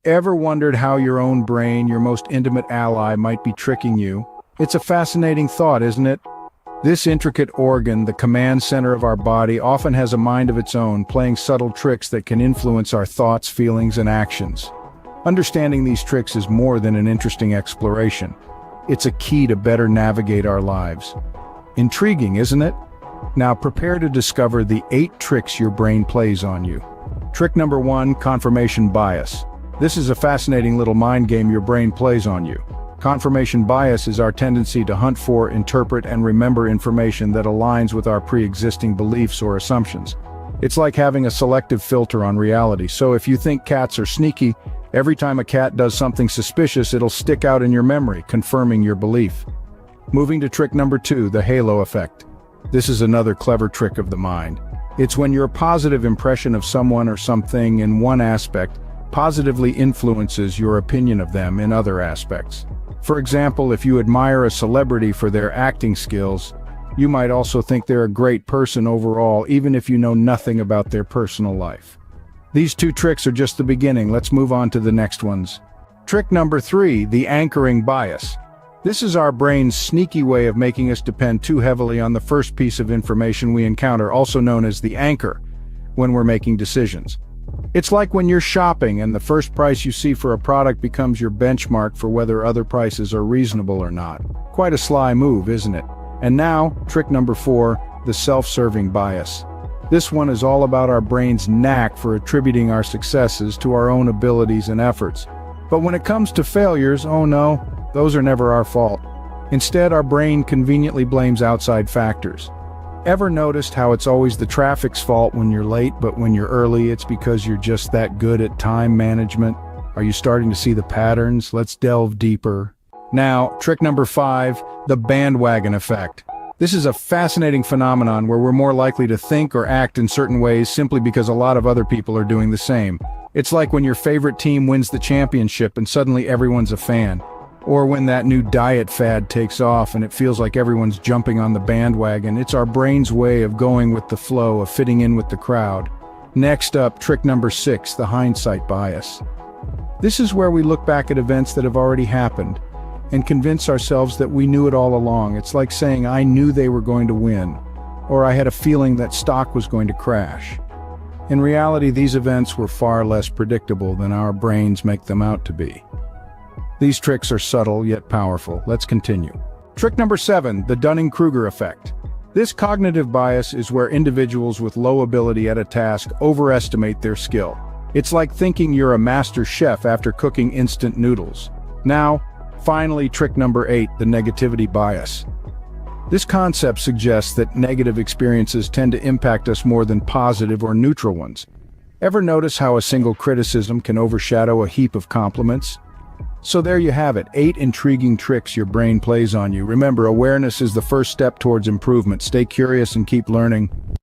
Ever wondered how your own brain, your most intimate ally, might be tricking you? It's a fascinating thought, isn't it? This intricate organ, the command center of our body, often has a mind of its own, playing subtle tricks that can influence our thoughts, feelings, and actions. Understanding these tricks is more than an interesting exploration. It's a key to better navigate our lives. Intriguing, isn't it? Now prepare to discover the 8 tricks your brain plays on you. Trick number 1, confirmation bias. This is a fascinating little mind game your brain plays on you. Confirmation bias is our tendency to hunt for, interpret, and remember information that aligns with our pre-existing beliefs or assumptions. It's like having a selective filter on reality, so if you think cats are sneaky, every time a cat does something suspicious, it'll stick out in your memory, confirming your belief. Moving to trick number 2, the halo effect. This is another clever trick of the mind. It's when your positive impression of someone or something in one aspect positively influences your opinion of them in other aspects. For example, if you admire a celebrity for their acting skills, you might also think they're a great person overall, even if you know nothing about their personal life. These 2 tricks are just the beginning. Let's move on to the next ones. Trick number 3, the anchoring bias. This is our brain's sneaky way of making us depend too heavily on the first piece of information we encounter, also known as the anchor, when we're making decisions. It's like when you're shopping and the first price you see for a product becomes your benchmark for whether other prices are reasonable or not. Quite a sly move, isn't it? And now, trick number 4, the self-serving bias. This one is all about our brain's knack for attributing our successes to our own abilities and efforts. But when it comes to failures, oh no, those are never our fault. Instead, our brain conveniently blames outside factors. Ever noticed how it's always the traffic's fault when you're late, but when you're early, it's because you're just that good at time management? Are you starting to see the patterns? Let's delve deeper. Now, trick number 5, the bandwagon effect. This is a fascinating phenomenon where we're more likely to think or act in certain ways simply because a lot of other people are doing the same. It's like when your favorite team wins the championship and suddenly everyone's a fan. Or when that new diet fad takes off and it feels like everyone's jumping on the bandwagon. It's our brain's way of going with the flow, of fitting in with the crowd. Next up, trick number 6, the hindsight bias. This is where we look back at events that have already happened and convince ourselves that we knew it all along. It's like saying, I knew they were going to win, or I had a feeling that stock was going to crash. In reality, these events were far less predictable than our brains make them out to be. These tricks are subtle yet powerful. Let's continue. Trick number 7, the Dunning-Kruger effect. This cognitive bias is where individuals with low ability at a task overestimate their skill. It's like thinking you're a master chef after cooking instant noodles. Now, finally, trick number 8, the negativity bias. This concept suggests that negative experiences tend to impact us more than positive or neutral ones. Ever notice how a single criticism can overshadow a heap of compliments? So there you have it, 8 intriguing tricks your brain plays on you. Remember, awareness is the first step towards improvement. Stay curious and keep learning.